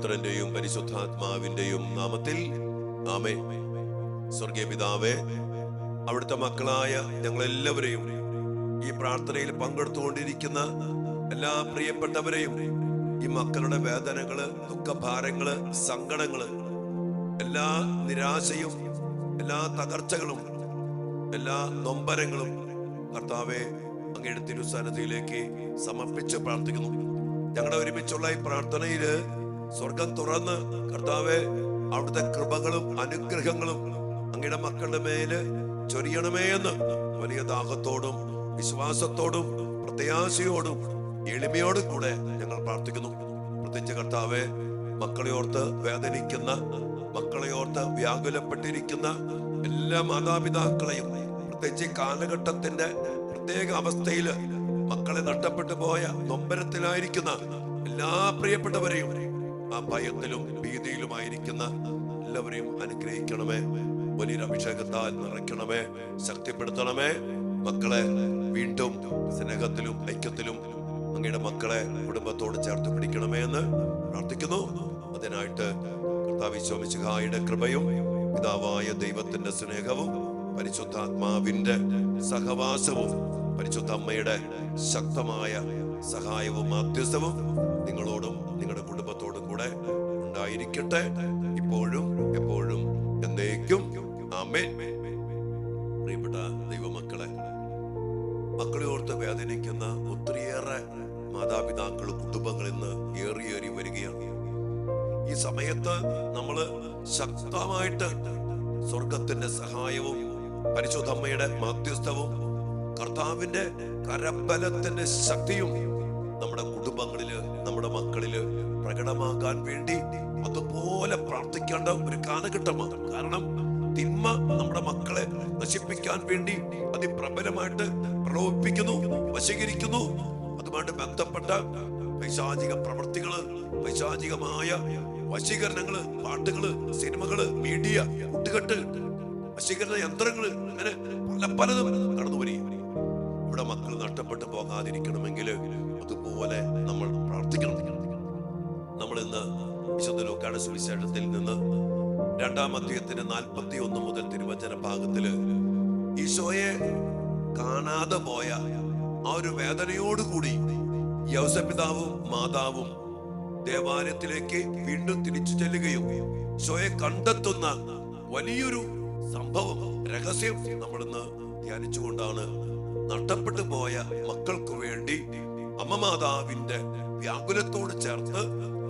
പുത്രന്റെയും പരിശുദ്ധാത്മാവിന്റെയും നാമത്തിൽ ആമേൻ. സ്വർഗീയ പിതാവേ, അവിടുത്തെ മക്കളായ ഞങ്ങളെല്ലാവരെയും, ഈ പ്രാർത്ഥനയിൽ പങ്കെടുത്തുകൊണ്ടിരിക്കുന്ന എല്ലാ പ്രിയപ്പെട്ടവരെയും, ഈ മക്കളുടെ വേദനകള്, ദുഃഖഭാരങ്ങള്, സങ്കടങ്ങള്, എല്ലാ നിരാശയും, എല്ലാ തകർച്ചകളും, എല്ലാ നൊമ്പരങ്ങളും കർത്താവെ അങ്ങയുടെ തിരുസന്നിധിയിലേക്ക് സമർപ്പിച്ച് പ്രാർത്ഥിക്കുന്നു. ഞങ്ങളുടെ ഒരുമിച്ചുള്ള ഈ പ്രാർത്ഥനയില് സ്വർഗം തുറന്ന് കർത്താവെ അവിടുത്തെ കൃപകളും അനുഗ്രഹങ്ങളും അങ്ങയുടെ മക്കളുടെ മേല് ചൊരിയണമേ എന്ന് വലിയ ദാഹത്തോടും വിശ്വാസത്തോടും പ്രത്യാശയോടും എളിമയോടും കൂടെ ഞങ്ങൾ പ്രാർത്ഥിക്കുന്നു. പ്രത്യേകിച്ച് കർത്താവെ, മക്കളെ ഓർത്ത് വേദനിക്കുന്ന, മക്കളെ ഓർത്ത് വ്യാകുലപ്പെട്ടിരിക്കുന്ന എല്ലാ മാതാപിതാക്കളെയും, പ്രത്യേകിച്ച് കാലഘട്ടത്തിന്റെ പ്രത്യേക അവസ്ഥയില് മക്കളെ നഷ്ടപ്പെട്ടു പോയ നൊമ്പരത്തിലായിരിക്കുന്ന എല്ലാ പ്രിയപ്പെട്ടവരെയും, ആ ഭയത്തിലും ഭീതിയിലുമായിരിക്കുന്ന എല്ലാവരെയും അനുഗ്രഹിക്കണമേ. വലിയൊരു അഭിഷേകത്താൽ നിറയ്ക്കണമേ, ശക്തിപ്പെടുത്തണമേ. മക്കളെ വീണ്ടും സ്നേഹത്തിലും ഐക്യത്തിലും അങ്ങയുടെ മക്കളെ കുടുംബത്തോട് ചേർത്ത് പിടിക്കണമേ എന്ന് പ്രാർത്ഥിക്കുന്നു. അതിനായിട്ട് കർത്താവ് ഈശോ മിശിഹായുടെ കൃപയും പിതാവായ ദൈവത്തിന്റെ സ്നേഹവും പരിശുദ്ധാത്മാവിന്റെ സഹവാസവും പരിശുദ്ധ അമ്മയുടെ ശക്തമായ സഹായവും മാധ്യസ്ഥവും നിങ്ങളോടും നിങ്ങളുടെ കുടുംബത്തോടും കൂടെ ഉണ്ടായിരിക്കട്ടെ, ഇപ്പോഴും എപ്പോഴും എന്നേക്കും. ആമേൻ. പ്രിയപ്പെട്ട ദൈവമക്കളെ, മക്കളെ ഓർത്ത് വേദനിക്കുന്ന ഒത്തിരിയേറെ മാതാപിതാക്കളും കുടുംബങ്ങളിൽ നിന്ന് ഏറി വരികയാണ്. ഈ സമയത്ത് നമ്മള് ശക്തമായിട്ട് സ്വർഗത്തിന്റെ സഹായവും പരിശുദ്ധ അമ്മയുടെ മാധ്യസ്ഥവും കർത്താവിന്റെ കരബലത്തിന്റെ ശക്തിയും നമ്മുടെ കുടുംബങ്ങളില്, നമ്മുടെ മക്കളില് പ്രകടമാകാൻ വേണ്ടി അതുപോലെ പ്രാർത്ഥിക്കേണ്ട ഒരു കാലഘട്ടമാണ്. കാരണം തിന്മ നമ്മുടെ മക്കളെ നശിപ്പിക്കാൻ വേണ്ടി അതിപ്രബലമായിട്ട് പ്രലോഭിപ്പിക്കുന്നു, വശീകരിക്കുന്നു. അതുമായിട്ട് ബന്ധപ്പെട്ട പൈശാചിക പ്രവൃത്തികള്, പൈശാചികമായ വശീകരണങ്ങള്, പാട്ടുകള്, സിനിമകള്, മീഡിയ, കൂട്ടുകെട്ട്, വശീകരണ യന്ത്രങ്ങള്, അങ്ങനെ പലതും കടന്നു വരിക. ഇവിടെ മക്കൾ നഷ്ടപ്പെട്ടു പോകാതിരിക്കണമെങ്കിൽ അതുപോലെ നമ്മൾ പ്രാർത്ഥിക്കണം. നമ്മൾ ഇന്ന് വിശുദ്ധ ലൂക്കായുടെ സുവിശേഷത്തിൽ നിന്ന് 2-ാം അധ്യായത്തിന്റെ 41 മുതൽ തിരുവചന ഭാഗത്തില് ഈശോയെ കാണാതെ പോയ ആ ഒരു വേദനയോടുകൂടി യൗസപിതാവും മാതാവും ദേവാലയത്തിലേക്ക് വീണ്ടും തിരിച്ചു ചെല്ലുകയും ഈശോയെ കണ്ടെത്തുന്ന വലിയൊരു സംഭവം, രഹസ്യം നമ്മളിന്ന് ധ്യാനിച്ചുകൊണ്ടാണ് നഷ്ടപ്പെട്ടു പോയ മക്കൾക്ക് വേണ്ടി അമ്മ മാതാവിന്റെ വ്യാകുലത്തോട് ചേർത്ത്,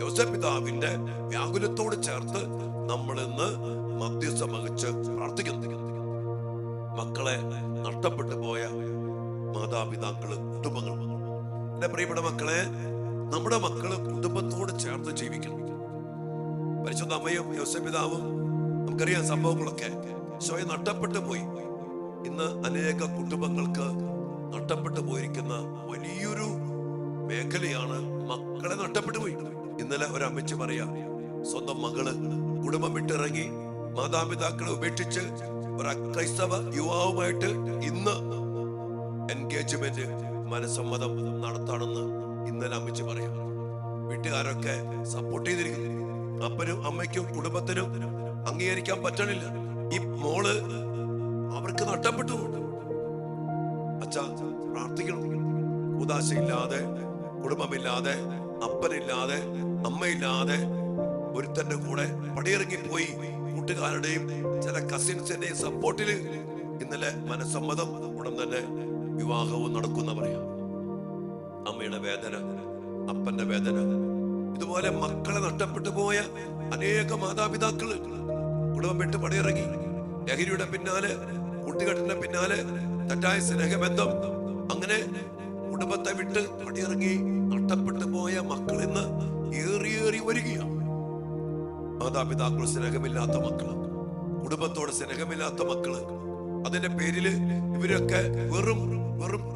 യോസപിതാവിന്റെ വ്യാകുലത്തോട് ചേർത്ത് നമ്മളിന്ന് മധ്യസ്ഥം വഹിച്ച് പ്രാർത്ഥിക്കുന്നു. മക്കളെ നഷ്ടപ്പെട്ടു പോയ മാതാപിതാക്കള്, കുടുംബങ്ങൾ, എന്റെ പ്രിയപ്പെട്ട മക്കളെ, നമ്മുടെ മക്കള് കുടുംബത്തോട് ചേർത്ത് ജീവിക്കണം. പരിശുദ്ധ അമ്മയും യോസപിതാവും, നമുക്കറിയാം സംഭവങ്ങളൊക്കെ. ഈശോയെ നഷ്ടപ്പെട്ടു പോയി. ഇന്ന് അനേക കുടുംബങ്ങൾക്ക് നഷ്ടപ്പെട്ടു പോയിരിക്കുന്ന വലിയൊരു മേഖലയാണ് മക്കളെ നഷ്ടപ്പെട്ടു പോയി. ഇന്നലെ ഒരു അമ്മച്ചി പറയാ, സ്വന്തം മകള് കുടുംബം വിട്ടിറങ്ങി മാതാപിതാക്കളെ ഉപേക്ഷിച്ച് ഒരു അക്രൈസ്തവ യുവാവുമായിട്ട് ഇന്ന് എൻഗേജ്മെന്റ്, മനസ്സമ്മതം നടത്താണെന്ന് ഇന്നലെ അമ്മച്ചി പറയാം. വീട്ടുകാരൊക്കെ സപ്പോർട്ട് ചെയ്തിരിക്കുന്നു. അപ്പനും അമ്മയ്ക്കും കുടുംബത്തിനും അംഗീകരിക്കാൻ പറ്റണില്ല. ഈ മോള് അവർക്ക് നഷ്ടപ്പെട്ടു. അച്ഛാ, പ്രാർത്ഥിക്കണം. ഉദാശയില്ലാതെ, കുടുംബമില്ലാതെ, അപ്പനില്ലാതെ, അമ്മയില്ലാതെ ഒരുത്തന്റെ കൂടെ പടിയിറങ്ങിപ്പോയി കൂട്ടുകാരുടെയും ചില കസിൻസിന്റെയും സപ്പോർട്ടില് ഇന്നലെ മനസ്സമ്മതം, ഉടൻ തന്നെ വിവാഹവും നടക്കുന്ന പറയാം. അമ്മയുടെ വേദന, അപ്പന്റെ വേദന, ഇതുപോലെ മക്കളെ നഷ്ടപ്പെട്ടു പോയ അനേക മാതാപിതാക്കള് കുടുംബം വിട്ട് പടിയിറങ്ങി ലഹരിയുടെ പിന്നാലെ, കൂട്ടുകെട്ടിന്റെ പിന്നാലെ, തെറ്റായ സ്നേഹബന്ധം, അങ്ങനെ കുടുംബത്തെ വിട്ട് പടിയിറങ്ങി നഷ്ടപ്പെട്ടു പോയ മക്കൾ ഇന്ന് ഏറി വരികയാണ്. മാതാപിതാക്കൾ സ്നേഹമില്ലാത്ത മക്കള്, കുടുംബത്തോട് സ്നേഹമില്ലാത്ത മക്കള്, അതിന്റെ പേരില് ഇവരൊക്കെ വെറും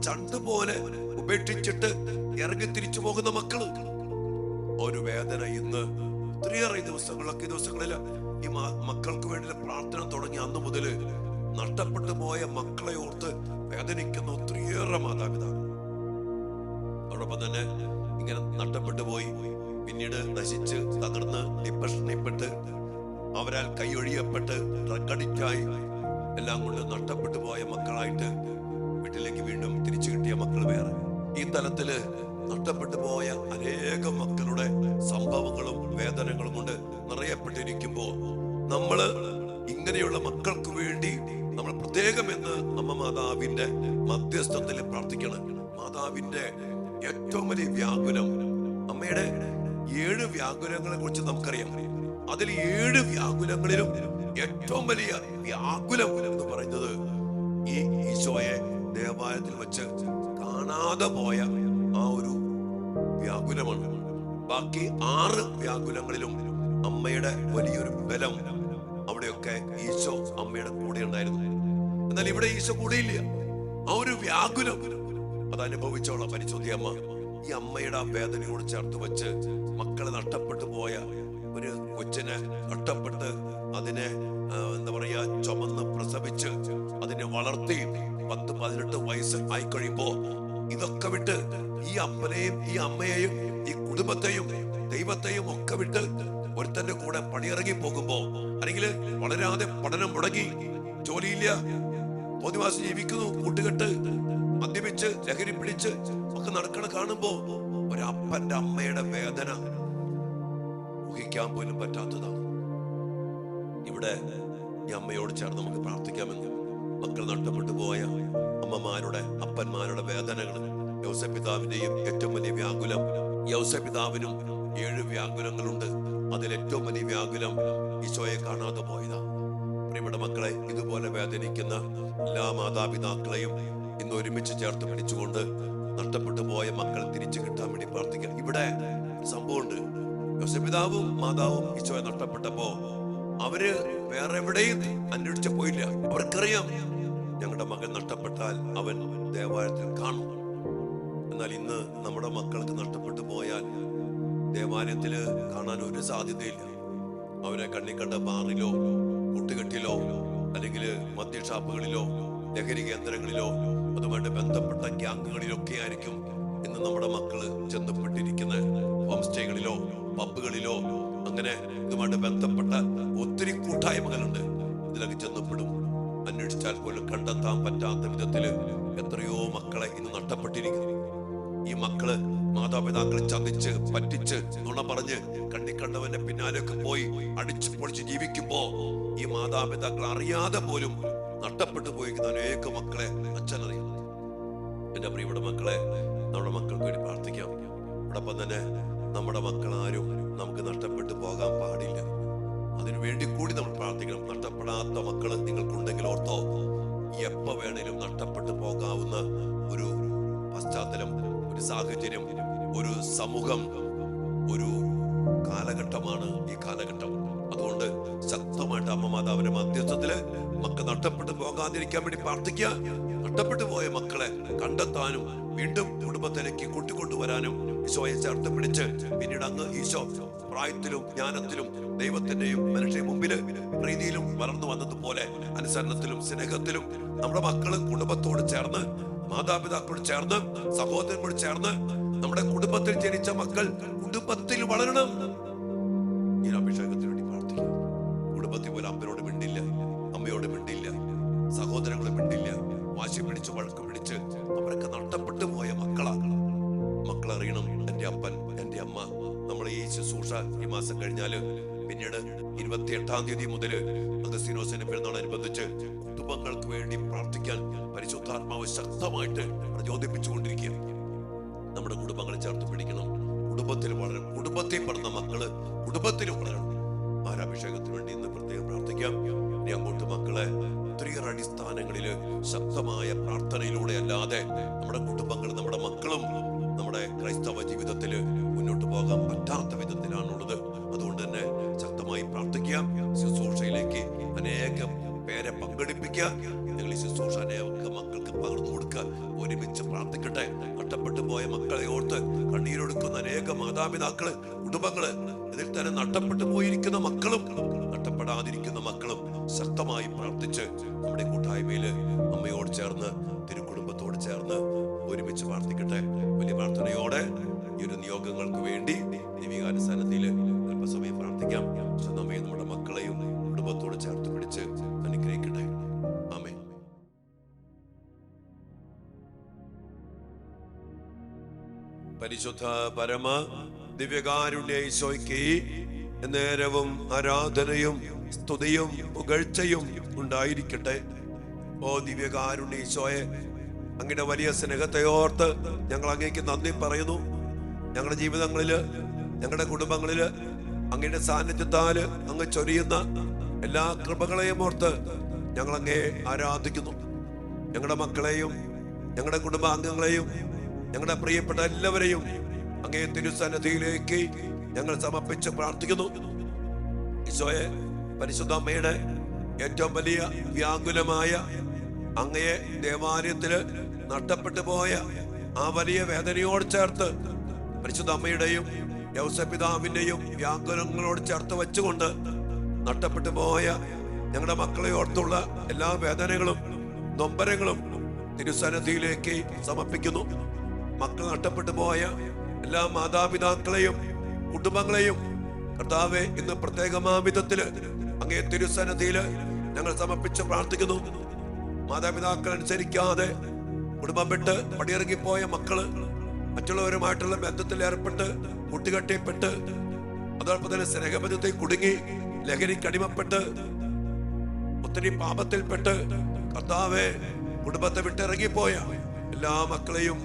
ചണ്ട് പോലെ ഉപേക്ഷിച്ചിട്ട് ഇറങ്ങി തിരിച്ചു പോകുന്ന മക്കള്. ഒരു വേദന ഇന്ന് ഒത്തിരിയേറെ ദിവസങ്ങളില് ഈ മക്കൾക്ക് വേണ്ടി പ്രാർത്ഥന തുടങ്ങി അന്ന് മുതല് നഷ്ടപ്പെട്ടു പോയ മക്കളെ ഓർത്ത് വേദനിക്കുന്ന ഒത്തിരിയേറെ മാതാപിതാക്കൾ. അതോടൊപ്പം തന്നെ ഇങ്ങനെ നഷ്ടപ്പെട്ടു പോയി പിന്നീട് നശിച്ച് തകർന്ന് ഡിപ്രഷനിൽപ്പെട്ട് അവരാൽ കൈയൊഴിയപ്പെട്ട് ഡ്രഗ് അഡിക്റ്റായി എല്ലാം കൊണ്ട് നഷ്ടപ്പെട്ടു പോയ മക്കളായിട്ട് വീട്ടിലേക്ക് വീണ്ടും തിരിച്ചു കിട്ടിയ മക്കൾ വേറെ. ഈ തലത്തില് നഷ്ടപ്പെട്ടു പോയ അനേകം മക്കളുടെ സംഭവങ്ങളും വേദനകളും കൊണ്ട് നിറയപ്പെട്ടിരിക്കുമ്പോ നമ്മള് ഇങ്ങനെയുള്ള മക്കൾക്ക് വേണ്ടി നമ്മൾ പ്രത്യേകം എന്ന് അമ്മ മാതാവിന്റെ മധ്യസ്ഥത്തിൽ പ്രാർത്ഥിക്കണം. മാതാവിന്റെ ഏറ്റവും വലിയ വ്യാകുലം, അമ്മയുടെ 7 വ്യാകുലങ്ങളെ കുറിച്ച് നമുക്കറിയാം. അതിൽ 7 വ്യാകുലങ്ങളിലും ഏറ്റവും വലിയ വ്യാകുലം എന്ന് പറയുന്നത് ഈ ഈശോയെ ദേവാലയത്തിൽ വെച്ച് കാണാതെ പോയ ആ ഒരു വ്യാകുലമാണ്. ബാക്കി 6 വ്യാകുലങ്ങളിലും അമ്മയുടെ വലിയൊരു ബലം, അവിടെയൊക്കെ ഈശോ അമ്മയുടെ കൂടെ ഉണ്ടായിരുന്നു. എന്നാൽ ഇവിടെ ഈശോ കൂടെയില്ല. ആ ഒരു വ്യാകുലം അത് അനുഭവിച്ചോളാം പരിശുദ്ധ അമ്മ. ഈ അമ്മയുടെ ആ വേദനയോട് ചേർത്ത് വെച്ച് മക്കളെ നഷ്ടപ്പെട്ടു പോയ ഒരു കൊച്ചിനെ നഷ്ടപ്പെട്ട് അതിനെ എന്താ പറയാ ചുമന്ന് പ്രസവിച്ച് അതിനെ വളർത്തി 10-18 വയസ്സ് ആയി കഴിയുമ്പോ ഇതൊക്കെ വിട്ട് ഈ അപ്പനെയും ഈ അമ്മയെയും ഈ കുടുംബത്തെയും ദൈവത്തെയും ഒക്കെ വിട്ട് ഒരുത്തന്റെ കൂടെ പണിയിറങ്ങി പോകുമ്പോ, അല്ലെങ്കിൽ വളരാതെ പഠനം മുടങ്ങി, ജോലിയില്ല, തോന്നിവാസം ജീവിക്കുന്നു, കൂട്ടുകെട്ട്, മദ്യപിച്ച് ലഹരി പിടിച്ച് ഒക്കെ നടക്കണ കാണുമ്പോ ഒരപ്പന്റെ അമ്മയുടെ വേദന ഊഹിക്കാൻ പോലും പറ്റാത്തതാണ്. ഇവിടെ ഈ അമ്മയോട് ചേർന്ന് നമുക്ക് പ്രാർത്ഥിക്കാമെന്ന്. മക്കൾ നഷ്ടപ്പെട്ടു പോയ അമ്മമാരുടെ അപ്പന്മാരുടെ വേദനകൾ, യൗസേപ്പ് പിതാവിന്റെയും ഏറ്റവും വലിയ വ്യാകുലം. യൗസേപ്പ് പിതാവിനും 7 വ്യാകുലങ്ങളുണ്ട്. അതിൽ ഏറ്റവും വലിയ വ്യാകുലം ഈശോയെ കാണാതെ പോയതാ. പ്രിയപ്പെട്ട മക്കളെ, ഇതുപോലെ വേദനിക്കുന്ന എല്ലാ മാതാപിതാക്കളെയും ഇന്ന് ഒരുമിച്ച് ചേർത്ത് പിടിച്ചുകൊണ്ട് നഷ്ടപ്പെട്ടു പോയ മക്കൾ തിരിച്ചു കിട്ടാൻ വേണ്ടി പ്രാർത്ഥിക്കാം. ഇവിടെ സംഭവമുണ്ട്. യോസേപ്പ് പിതാവും മാതാവും ഈശോയെ നഷ്ടപ്പെട്ടപ്പോ അവര് വേറെ എവിടെയും അന്വേഷിച്ച് പോയില്ല. അവർക്കറിയാം ഞങ്ങളുടെ മകൻ നഷ്ടപ്പെട്ടാൽ അവൻ ദേവാലയത്തിൽ കാണും. എന്നാൽ ഇന്ന് നമ്മുടെ മക്കൾക്ക് നഷ്ടപ്പെട്ടു പോയാൽ ദേവാലയത്തില് കാണാൻ ഒരു സാധ്യതയില്ല. അവരെ കണ്ണിക്കണ്ട ബാറിലോ കൂട്ടുകെട്ടിലോ അല്ലെങ്കിൽ മദ്യഷാപ്പുകളിലോ ലഹരി കേന്ദ്രങ്ങളിലോ അതുമായിട്ട് ബന്ധപ്പെട്ട ഗ്യാങ്ങുകളിലൊക്കെ ആയിരിക്കും ഇന്ന് നമ്മുടെ മക്കള് ചെന്നപ്പെട്ടിരിക്കുന്ന. ഹോം സ്റ്റേകളിലോ പബ്ബുകളിലോ അങ്ങനെ ഇതുമായിട്ട് ബന്ധപ്പെട്ട ഒത്തിരി കൂട്ടായ്മകളുണ്ട്. ഇതിലൊക്കെ ചെന്നപ്പെടും. അന്വേഷിച്ചാൽ പോലും കണ്ടെത്താൻ പറ്റാത്ത വിധത്തില് എത്രയോ മക്കളെ ഇന്ന് നഷ്ടപ്പെട്ടിരിക്കുന്നു. ഈ മക്കള് മാതാപിതാക്കളെ ചതിച്ച് പറ്റിച്ച് നുണ പറഞ്ഞ് കണ്ണിക്കണ്ടവന്റെ പിന്നാലെയൊക്കെ പോയി അടിച്ചു പൊളിച്ച് ജീവിക്കുമ്പോ ഈ മാതാപിതാക്കൾ അറിയാതെ പോലും നഷ്ടപ്പെട്ടു പോയിരിക്കുന്ന അനേക മക്കളെ അച്ഛനറിയാം. എന്റെ പ്രിയപ്പെട്ട മക്കളെ, നമ്മുടെ മക്കൾക്ക് വേണ്ടി പ്രാർത്ഥിക്കാം. അതോടൊപ്പം തന്നെ നമ്മുടെ മക്കൾ ആരും നമുക്ക് നഷ്ടപ്പെട്ടു പോകാൻ പാടില്ല. അതിനു വേണ്ടി കൂടി നമ്മൾ പ്രാർത്ഥിക്കണം. നഷ്ടപ്പെടാത്ത മക്കള് നിങ്ങൾക്കുണ്ടെങ്കിൽ ഓർത്തോ, എപ്പോ വേണേലും നഷ്ടപ്പെട്ടു പോകാവുന്ന ഒരു പശ്ചാത്തലം, ഒരു സാഹചര്യം, ഒരു സമൂഹം, ഒരു കാലഘട്ടമാണ് ഈ കാലഘട്ടം. അതുകൊണ്ട് ശക്തമായിട്ട് അമ്മ മാതാവിന്റെ മധ്യസ്ഥത്തില് മക്കൾ നഷ്ടപ്പെട്ടു പോകാതിരിക്കാൻ വേണ്ടി പ്രാർത്ഥിക്കുക. നഷ്ടപ്പെട്ടു പോയ മക്കളെ കണ്ടെത്താനും വീണ്ടും കുടുംബത്തിലേക്ക് കൂട്ടിക്കൊണ്ടുവരാനും ഈശോയെ ചേർത്ത് പിടിച്ച് പിന്നീട് അങ്ങ് ഈശോ പ്രായത്തിലും ജ്ഞാനത്തിലും ദൈവത്തിന്റെയും മനുഷ്യ മുമ്പില് പ്രീതിയിലും വളർന്നു വന്നതുപോലെ അനുസരണത്തിലും സ്നേഹത്തിലും നമ്മുടെ മക്കള് കുടുംബത്തോട് ചേർന്ന്, മാതാപിതാക്കളോട് ചേർന്ന്, സഹോദരങ്ങളോട് ചേർന്ന്, നമ്മുടെ കുടുംബത്തിൽ ജനിച്ച മക്കൾ കുടുംബത്തിൽ വളരണം. ഈ അഭിഷേകത്തിന് വേണ്ടി പ്രാർത്ഥിക്കും. കുടുംബത്തിൽ പോലെ അമ്മയോട് മിണ്ടില്ല, അമ്മയോട് മിണ്ടില്ല, സഹോദരങ്ങളെ മിണ്ടില്ല, വാശി പിടിച്ച് വഴക്ക് പിടിച്ച് അവരൊക്കെ നഷ്ടപ്പെട്ടു പോയ മക്കളാണ്. മക്കളറിയണം, എന്റെ അപ്പൻ എന്റെ അമ്മ. നമ്മൾ ഈ ശുശ്രൂഷ ഈ മാസം കഴിഞ്ഞാല് പിന്നീട് 28-ാം തീയതി മുതല് അഗസ്തീനോസിന്റെ പെരുന്നാളനുബന്ധിച്ച് കുടുംബങ്ങൾക്ക് വേണ്ടി പ്രാർത്ഥിക്കാൻ പരിശുദ്ധാത്മാവ് ശക്തമായിട്ട് പ്രചോദിപ്പിച്ചുകൊണ്ടിരിക്കുക. നമ്മുടെ കുടുംബങ്ങളെ ചേർത്ത് പിടിക്കണം. കുടുംബത്തിൽ വളരണം. കുടുംബത്തിൽ പഠന മക്കള് കുടുംബത്തിൽ വളരണം. ആരാഭിഷേകത്തിന് വേണ്ടി ഇന്ന് പ്രത്യേകം പ്രാർത്ഥിക്കാം. ഇനി അങ്ങോട്ട് മക്കളെ ഒത്തിരിയേറെ അടിസ്ഥാനങ്ങളില് ശക്തമായ പ്രാർത്ഥനയിലൂടെ അല്ലാതെ നമ്മുടെ കുടുംബങ്ങൾ, നമ്മുടെ മക്കളും നമ്മുടെ ക്രൈസ്തവ ജീവിതത്തില് മുന്നോട്ട് പോകാൻ പറ്റാത്ത വിധത്തിലാണുള്ളത്. അതുകൊണ്ട് തന്നെ ശക്തമായി പ്രാർത്ഥിക്കാം. ശുശ്രൂഷയിലേക്ക് അനേകം പേരെ പങ്കെടുപ്പിക്കുക. നിങ്ങൾ ഈ ശുശ്രൂഷ അനേക മക്കൾക്ക് പകർന്നു കൊടുക്കുക. ഒരുമിച്ച് പ്രാർത്ഥിക്കട്ടെ. നഷ്ടപ്പെട്ടു പോയ മക്കളെ ഓർത്ത് കണ്ണീരൊടുക്കുന്ന അനേക മാതാപിതാക്കള്, കുടുംബങ്ങള്, ഇതിൽ തന്നെ നഷ്ടപ്പെട്ടു പോയിരിക്കുന്ന മക്കളും നഷ്ടപ്പെടാതിരിക്കുന്ന മക്കളും ശക്തമായി പ്രാർത്ഥിച്ച് നമ്മുടെ കൂട്ടായ്മയില് അമ്മയോട് ചേർന്ന് തിരുക്കുടുംബത്തോട് ചേർന്ന് ഒരുമിച്ച് പ്രാർത്ഥിക്കട്ടെ. വലിയ പ്രാർത്ഥനയോടെ ഈ ഒരു നിയോഗങ്ങൾക്ക് വേണ്ടി ദിവികാന പരിശുദ്ധ പരമ ദിവ്യകാരുണ്യ ഈശോയ്ക്ക് നേരവും ആരാധനയും സ്തുതിയും പുകഴ്ചയും ഉണ്ടായിരിക്കട്ടെ. ഓ ദിവ്യകാരുണ്യ ഈശോയെ, അങ്ങയുടെ വലിയ സ്നേഹത്തെ ഓർത്ത് ഞങ്ങൾ അങ്ങേക്ക് നന്ദി പറയുന്നു. ഞങ്ങളുടെ ജീവിതങ്ങളില്, ഞങ്ങളുടെ കുടുംബങ്ങളില് അങ്ങയുടെ സാന്നിധ്യത്താല് അങ്ങ് ചൊരിയുന്ന എല്ലാ കൃപകളെയും ഓർത്ത് ഞങ്ങൾ അങ്ങേ ആരാധിക്കുന്നു. ഞങ്ങളുടെ മക്കളെയും ഞങ്ങളുടെ കുടുംബാംഗങ്ങളെയും ഞങ്ങളുടെ പ്രിയപ്പെട്ട എല്ലാവരെയും അങ്ങേ തിരുസന്നിധിയിലേക്ക് ഞങ്ങൾ സമർപ്പിച്ച് പ്രാർത്ഥിക്കുന്നു. ഈശോയെ, പരിശുദ്ധ അമ്മയുടെ ഏറ്റവും വലിയ വ്യാകുലമായ അങ്ങയെ ദേവാലയത്തില് നഷ്ടപ്പെട്ടു പോയ ആ വലിയ വേദനയോട് ചേർത്ത് പരിശുദ്ധ അമ്മയുടെയും യൗസപിതാവിന്റെയും വ്യാകുലങ്ങളോട് ചേർത്ത് വെച്ചുകൊണ്ട് നഷ്ടപ്പെട്ടു പോയ ഞങ്ങളുടെ മക്കളെ ഓർത്തുള്ള എല്ലാ വേദനകളും നൊമ്പരങ്ങളും തിരുസന്നിധിയിലേക്ക് സമർപ്പിക്കുന്നു. മക്കൾ നഷ്ടപ്പെട്ടു പോയ എല്ലാ മാതാപിതാക്കളെയും കുടുംബങ്ങളെയും കർത്താവെ, ഇന്ന് പ്രത്യേകമായ വിധത്തില് അങ്ങേ തിരുസന്നിധിയില് ഞങ്ങൾ സമർപ്പിച്ച് പ്രാർത്ഥിക്കുന്നു. മാതാപിതാക്കൾ അനുസരിക്കാതെ കുടുംബം വിട്ട് പടിയിറങ്ങിപ്പോയ മക്കള് മറ്റുള്ളവരുമായിട്ടുള്ള ബന്ധത്തിൽ ഏർപ്പെട്ട് കൂട്ടുകെട്ടിപ്പെട്ട് അതോടൊപ്പം തന്നെ സ്നേഹബന്ധത്തിൽ കുടുങ്ങി ലഹരിക്കടിമപ്പെട്ട് ഒത്തിരി പാപത്തിൽപ്പെട്ട് കർത്താവെ കുടുംബത്തെ വിട്ടിറങ്ങിപ്പോയ എല്ലാ മക്കളെയും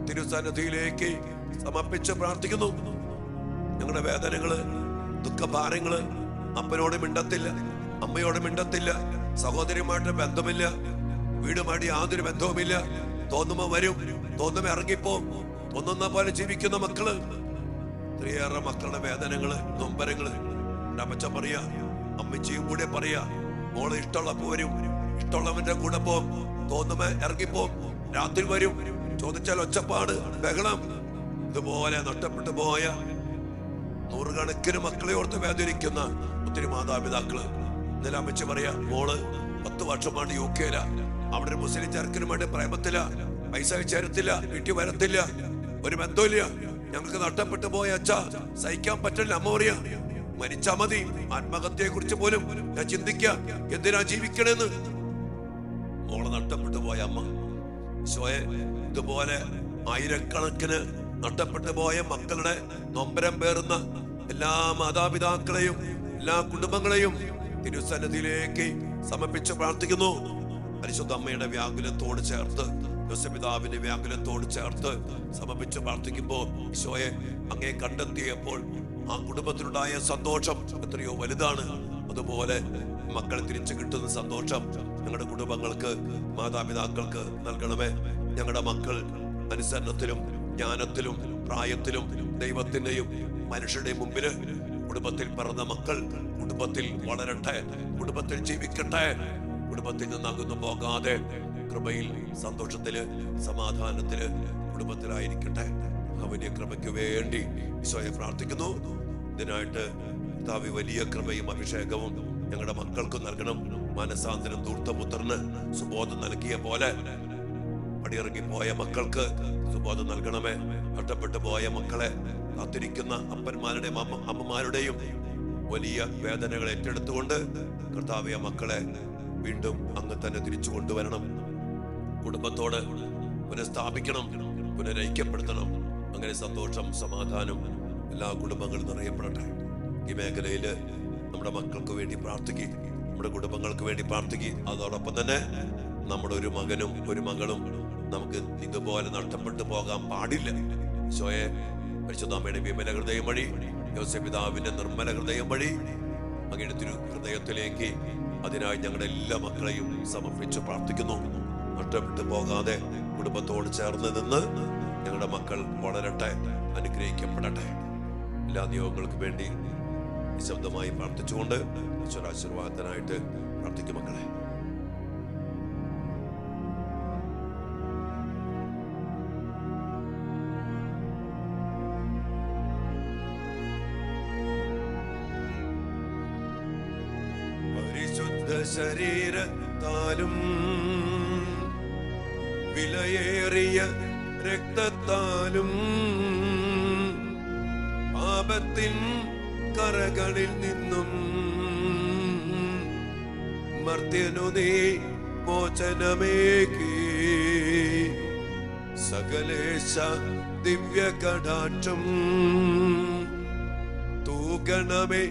തിരുസന്നിധിയിലേക്ക് സമർപ്പിച്ച് പ്രാർത്ഥിക്കുന്നു. ഞങ്ങളുടെ വേദനകള്, ദുഃഖഭാരങ്ങള്, അപ്പനോട് മിണ്ടത്തില്ല, അമ്മയോട് മിണ്ടത്തില്ല, സഹോദരിയുമായിട്ട് ബന്ധമില്ല, വീടുമായിട്ട് യാതൊരു ബന്ധവുമില്ല, തോന്നുമ്പോ വരും, തോന്നുമ്പോ ഇറങ്ങിപ്പോ, തോന്നുന്ന പോലെ ജീവിക്കുന്ന മക്കള്, ഒത്തിരിയേറെ മക്കളുടെ വേദനകള്, നൊമ്പരങ്ങള്. അമ്മച്ച പറയാ, അമ്മച്ചിയും കൂടെ പറയാ, മോള് ഇഷ്ടമുള്ളപ്പോ വരും, ഇഷ്ടമുള്ളവന്റെ കൂടെ പോവും, തോന്നുമ്പോ ഇറങ്ങിപ്പോ, രാത്രി വരും, ചോദിച്ചാൽ ഒച്ചപ്പാട്, ബഹളം. ഇതുപോലെ നഷ്ടപ്പെട്ടു പോയ നൂറുകണക്കിന് മക്കളെ ഓർത്ത് വേദനിക്കുന്ന ഒത്തിരി മാതാപിതാക്കള്. ഇന്നലെ അമ്മച്ചി പറയാ, മോള് 10 വർഷമായിട്ട് UK-ല, അവിടെ ഒരു മുസ്ലിം ചെറുക്കനുമായിട്ട് പ്രേമത്തില, പൈസ ചേരത്തില്ല, വീട്ടിൽ വരത്തില്ല, ഒരു ബന്ധമില്ല, ഞങ്ങൾക്ക് നഷ്ടപ്പെട്ടു പോയ അച്ഛ സഹിക്കാൻ പറ്റില്ല. അമ്മ പറയാ, മരിച്ചാ മതി, ആത്മഹത്യയെ കുറിച്ച് പോലും ഞാൻ ചിന്തിക്കാം, എന്തിനാ ജീവിക്കണെന്ന്. മോളെ നഷ്ടപ്പെട്ടു പോയ അമ്മ. ഈശോയെ, ഇതുപോലെ ആയിരക്കണക്കിന് നഷ്ടപ്പെട്ടു പോയ മക്കളുടെ നൊമ്പരം പേറുന്ന എല്ലാ മാതാപിതാക്കളെയും എല്ലാ കുടുംബങ്ങളെയും തിരുസന്നിധിയിലേക്ക് സമർപ്പിച്ച് പ്രാർത്ഥിക്കുന്നു. പരിശുദ്ധ അമ്മയുടെ വ്യാകുലത്തോട് ചേർത്ത്, യോസപിതാവിന്റെ വ്യാകുലത്തോട് ചേർത്ത് സമർപ്പിച്ച് പ്രാർത്ഥിക്കുമ്പോൾ ഈശോയെ, അങ്ങേ കണ്ടെത്തിയപ്പോൾ ആ കുടുംബത്തിലുണ്ടായ സന്തോഷം എത്രയോ വലുതാണ്. അതുപോലെ മക്കളെ തിരിച്ചു കിട്ടുന്ന സന്തോഷം ഞങ്ങളുടെ കുടുംബങ്ങൾക്ക്, മാതാപിതാക്കൾക്ക് നൽകണമേ. ഞങ്ങളുടെ മക്കൾ അനുസരണത്തിലും ജ്ഞാനത്തിലും പ്രായത്തിലും ദൈവത്തിന്റെയും മനുഷ്യരുടെയും മുമ്പില് കുടുംബത്തിൽ പിറന്ന മക്കൾ കുടുംബത്തിൽ വളരട്ടെ, കുടുംബത്തിൽ ജീവിക്കട്ടെ, കുടുംബത്തിൽ നിന്ന് അകന്നു പോകാതെ കൃപയിൽ, സന്തോഷത്തില്, സമാധാനത്തില് കുടുംബത്തിലായിരിക്കട്ടെ. അവന്റെ കൃപയ്ക്ക് വേണ്ടി ഈശോയെ പ്രാർത്ഥിക്കുന്നു. ഇതിനായിട്ട് കർത്താവേ, വലിയ കൃപയും അഭിഷേകവും ഞങ്ങളുടെ മക്കൾക്ക് നൽകണം. മനസാന്തരം ധൂർത്തപുത്രന് സുബോധം നൽകിയ പോലെ പടിയിറങ്ങിപ്പോയ മക്കൾക്ക് സുബോധം നൽകണമേ. നഷ്ടപ്പെട്ടു പോയ മക്കളെ കാത്തിരിക്കുന്ന അപ്പന്മാരുടെയും അമ്മമാരുടെയും വലിയ വേദനകൾ ഏറ്റെടുത്തുകൊണ്ട് കർത്താവേ, മക്കളെ വീണ്ടും അങ്ങ് തന്നെ തിരിച്ചു കൊണ്ടുവരണം. കുടുംബത്തോട് പുനഃസ്ഥാപിക്കണം, പുനരൈക്യപ്പെടുത്തണം. അങ്ങനെ സന്തോഷം, സമാധാനം എല്ലാ കുടുംബങ്ങളും നിറയപ്പെടട്ടെ. ഈ മേഖലയില് നമ്മുടെ മക്കൾക്ക് വേണ്ടി പ്രാർത്ഥിക്കുക, നമ്മുടെ കുടുംബങ്ങൾക്ക് വേണ്ടി പ്രാർത്ഥിക്കുക. അതോടൊപ്പം തന്നെ നമ്മുടെ ഒരു മകനും ഒരു മകളും നമുക്ക് ഇതുപോലെ നഷ്ടപ്പെട്ടു പോകാൻ പാടില്ല. ഈശോയെ, പരിശുദ്ധ അമ്മയുടെ വിമല ഹൃദയം വഴി, യോസപിതാവിന്റെ നിർമ്മല ഹൃദയം വഴി അങ്ങയുടെ തിരു ഹൃദയത്തിലേക്ക് അതിനായി ഞങ്ങളുടെ എല്ലാ മക്കളെയും സമർപ്പിച്ച് പ്രാർത്ഥിക്കുന്നു. നഷ്ടപ്പെട്ടു പോകാതെ കുടുംബത്തോട് ചേർന്ന് നിന്ന് ഞങ്ങളുടെ മക്കൾ വളരട്ടെ, അനുഗ്രഹിക്കപ്പെടട്ടെ. എല്ലാ നിയോഗങ്ങൾക്ക് വേണ്ടി നിശബ്ദമായി പ്രാർത്ഥിച്ചുകൊണ്ട് ഈശ്വരാശീർവാദത്തിനായിട്ട് പ്രാർത്ഥിക്കും മക്കളെ. പരിശുദ്ധ ശരീരത്താലും വിലയേറിയ രക്തത്താലും പാപത്തിൻ കറകളിൽ നിന്നും മർത്യനു നീ മോചനമേകി സകലേശ ദിവ്യ കടാക്ഷം തൂകണമേ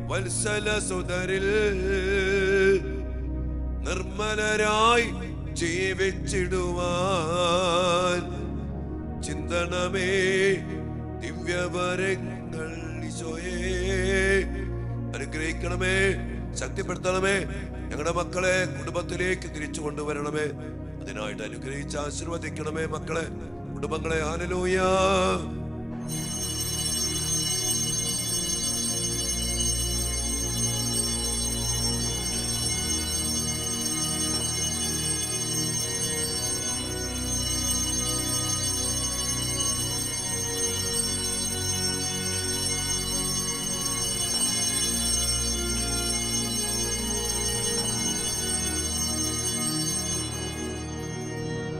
വത്സല സുതരിൽ നിർമ്മലരായി ജീവിച്ചിടുവാൻ ചിന്തണമേ ദിവ്യവരങ്ങൾ. ഈശോയെ അനുഗ്രഹിക്കണമേ, ശക്തിപ്പെടുത്തണമേ, ഞങ്ങളുടെ മക്കളെ കുടുംബത്തിലേക്ക് തിരിച്ചു കൊണ്ടുവരണമേ. അതിനായിട്ട് അനുഗ്രഹിച്ച് ആശീർവദിക്കണമേ മക്കളെ, കുടുംബങ്ങളെ. ഹല്ലേലൂയ.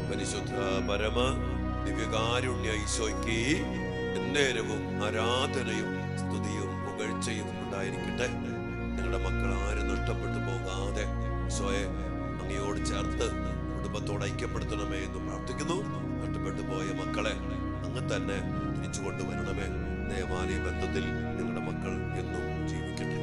പരിശുദ്ധ പരമ ദിവ്യകാരുണ്യ ഈശോയ്ക്ക് എന്നേരവും ആരാധനയും സ്തുതിയും പുകഴ്ചയും ഉണ്ടായിരിക്കട്ടെ. ഞങ്ങളുടെ മക്കൾ ആരും നഷ്ടപ്പെട്ടു പോകാതെ ഈശോയെ അങ്ങയോട് ചേർത്ത് കുടുംബത്തോട് ഐക്യപ്പെടുത്തണമേ എന്ന് പ്രാർത്ഥിക്കുന്നു. നഷ്ടപ്പെട്ടു പോയ മക്കളെ അങ്ങ് തന്നെ തിരിച്ചു കൊണ്ടുവരണമേ. ദേവാലയ ബന്ധത്തിൽ ഞങ്ങളുടെ മക്കൾ എന്നും ജീവിക്കട്ടെ.